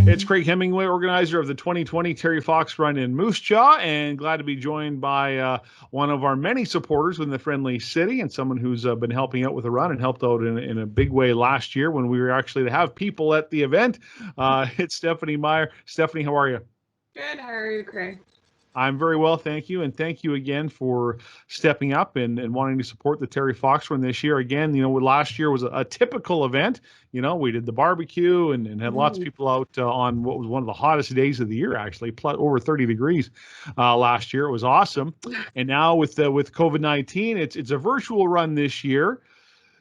It's Craig Hemingway, organizer of the 2020 Terry Fox Run in Moose Jaw, and glad to be joined by one of our many supporters in the Friendly City and someone who's been helping out with the run and helped out in a big way last year when we were actually to have people at the event. It's Stephanie Meyer. Stephanie, how are you? Good. How are you, Craig? I'm very well, thank you. And thank you again for stepping up and wanting to support the Terry Fox Run this year. Again, last year was a typical event. We did the barbecue and had lots of people out on what was one of the hottest days of the year, actually, plus over 30 degrees last year. It was awesome. And now with COVID-19, it's a virtual run this year.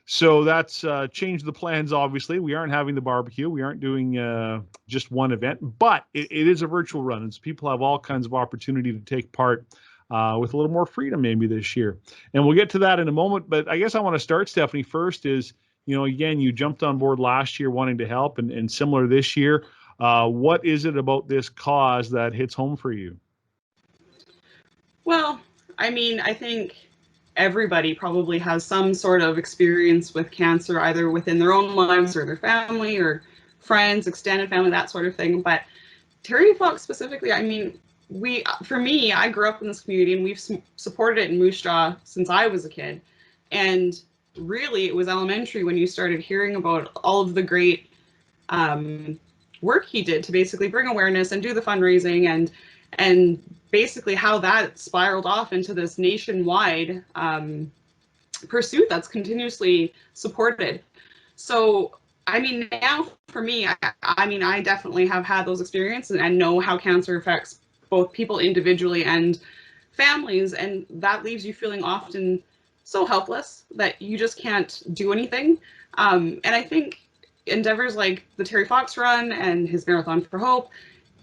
So that's changed the plans, obviously. We aren't having the barbecue. We aren't doing just one event, but it is a virtual run. And so people have all kinds of opportunity to take part with a little more freedom maybe this year. And we'll get to that in a moment. But I guess I want to start, Stephanie, first is, again, you jumped on board last year wanting to help and similar this year. What is it about this cause that hits home for you? Well, I think everybody probably has some sort of experience with cancer, either within their own lives or their family or friends, extended family, that sort of thing. But Terry Fox specifically, for me, I grew up in this community and we've supported it in Moose Jaw since I was a kid. And really, it was elementary when you started hearing about all of the great work he did to basically bring awareness and do the fundraising and basically how that spiraled off into this nationwide pursuit that's continuously supported. So, now for me, I definitely have had those experiences and know how cancer affects both people individually and families. And that leaves you feeling often so helpless that you just can't do anything. And I think endeavors like the Terry Fox Run and his Marathon for Hope,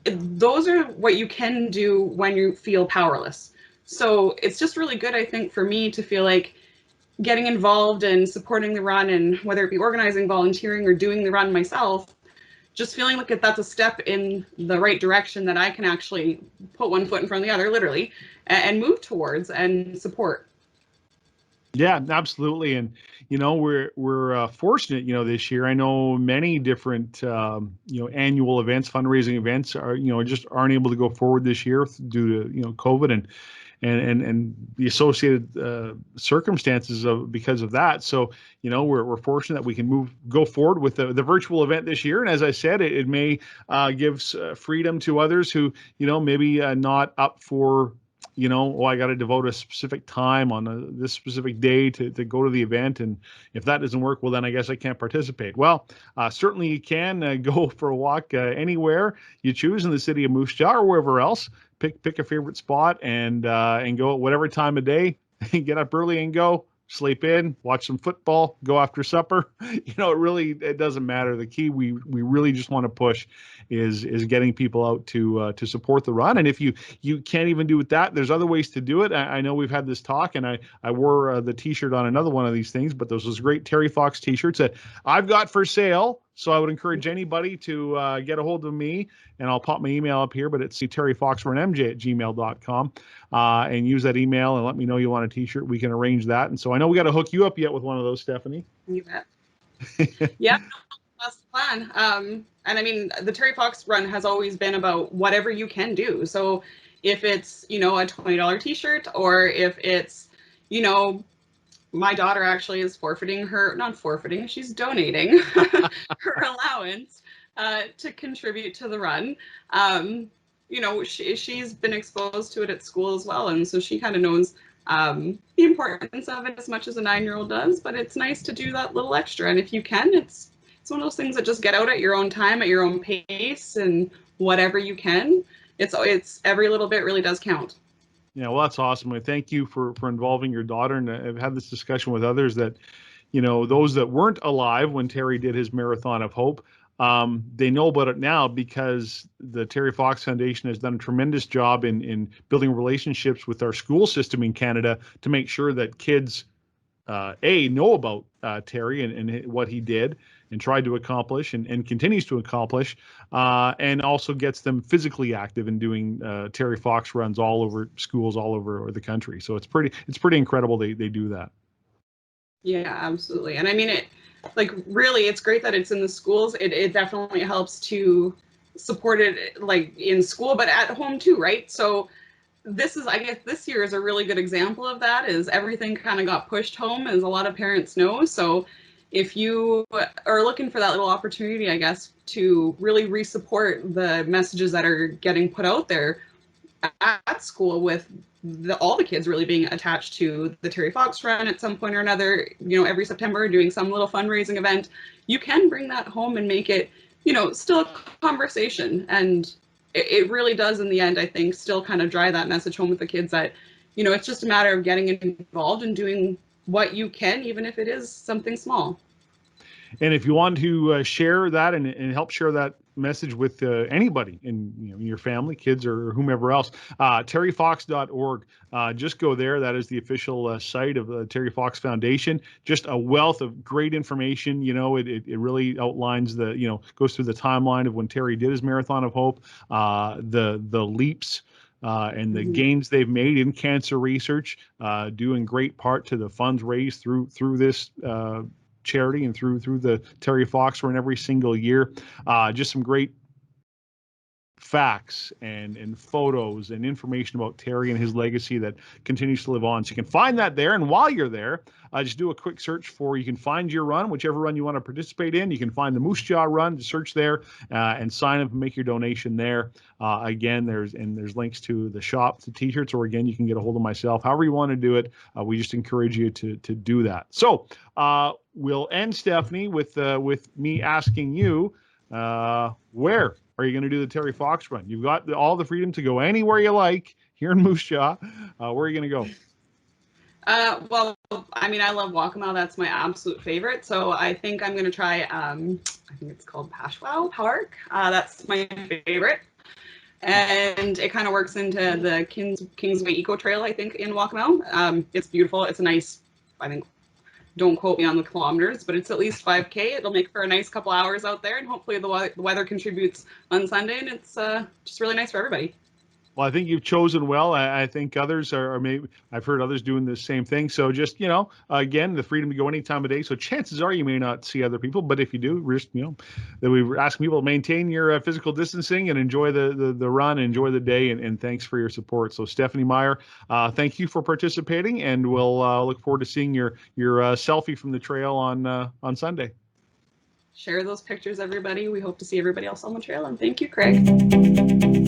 those are what you can do when you feel powerless. So it's just really good, I think, for me to feel like getting involved and supporting the run, and whether it be organizing, volunteering, or doing the run myself, just feeling like that's a step in the right direction that I can actually put one foot in front of the other, literally, and move towards and support. Yeah, absolutely. And, we're fortunate, this year. I know many different, annual events, fundraising events are, just aren't able to go forward this year due to, COVID and the associated circumstances because of that. So, we're fortunate that we can go forward with the virtual event this year. And as I said, it may give freedom to others who, maybe not up for I got to devote a specific time on this specific day to go to the event. And if that doesn't work, well, then I guess I can't participate. Well, certainly you can go for a walk anywhere you choose in the city of Moose Jaw or wherever else. Pick a favorite spot and go at whatever time of day. Get up early and go. Sleep in, watch some football, go after supper. It doesn't matter. The key we really just want to push is getting people out to support the run. And if you can't even do that, there's other ways to do it. I know we've had this talk, and I wore the T-shirt on another one of these things, but those great Terry Fox T-shirts that I've got for sale. So I would encourage anybody to get a hold of me, and I'll pop my email up here, but it's terryfoxrunmj@gmail.com, and use that email and let me know you want a T-shirt. We can arrange that. And so I know we got to hook you up yet with one of those, Stephanie. You bet. Yeah, that's the plan. And the Terry Fox Run has always been about whatever you can do. So if it's, a $20 T-shirt, or if it's, my daughter actually is she's donating her allowance to contribute to the run. She's been exposed to it at school as well. And so she kind of knows the importance of it as much as a 9-year-old does, but it's nice to do that little extra. And if you can, it's one of those things that just get out at your own time, at your own pace, and whatever you can. It's every little bit really does count. Yeah, well, that's awesome. Thank you for involving your daughter. And I've had this discussion with others that, those that weren't alive when Terry did his Marathon of Hope, they know about it now because the Terry Fox Foundation has done a tremendous job in building relationships with our school system in Canada to make sure that kids, know about Terry and what he did, tried to accomplish and continues to accomplish, and also gets them physically active in doing Terry Fox runs all over schools all over the country. So it's pretty incredible they do that. Yeah, absolutely. And I mean, really, it's great that it's in the schools. It definitely helps to support it like in school, but at home too, right? So I guess this year is a really good example of that, is everything kind of got pushed home, as a lot of parents know. So if you are looking for that little opportunity, I guess, to really re-support the messages that are getting put out there at school, with all the kids really being attached to the Terry Fox Run at some point or another, every September doing some little fundraising event, you can bring that home and make it, still a conversation. And it really does, in the end, I think, still kind of drive that message home with the kids that, it's just a matter of getting involved and doing what you can, even if it is something small. And if you want to share that and help share that message with anybody in your family, kids, or whomever else, terryfox.org. Just go there. That is the official site of the Terry Fox Foundation. Just a wealth of great information. It really outlines goes through the timeline of when Terry did his Marathon of Hope, the leaps and the gains they've made in cancer research, due in great part to the funds raised through this charity and through the Terry Fox Run every single year. Just some great facts and photos and information about Terry and his legacy that continues to live on. So you can find that there. And while you're there, just do a quick search you can find your run, whichever run you want to participate in. You can find the Moose Jaw Run, to search there and sign up and make your donation there. Again, there's links to the shop, to t-shirts, or again, you can get a hold of myself. However you want to do it, we just encourage you to do that. So we'll end, Stephanie, with me asking you, where are you going to do the Terry Fox Run? You've got all the freedom to go anywhere you like here in Moose Jaw. Where are you going to go? Well, I mean, I love Waccamaw. That's my absolute favorite. So I think I'm going to try, I think it's called Pashwow Park. That's my favorite. And it kind of works into the Kingsway Eco Trail, I think, in Waccamaw. It's beautiful. It's a nice, I think, don't quote me on the kilometers, but it's at least 5K. It'll make for a nice couple hours out there, and hopefully the weather contributes on Sunday, and it's just really nice for everybody. Well, I think you've chosen well. I think others are maybe, I've heard others doing the same thing. So just, again, the freedom to go any time of day. So chances are you may not see other people, but if you do, that we ask people to maintain your physical distancing and enjoy the run, enjoy the day, and thanks for your support. So Stephanie Meyer, thank you for participating, and we'll look forward to seeing your selfie from the trail on Sunday. Share those pictures, everybody. We hope to see everybody else on the trail, and thank you, Craig.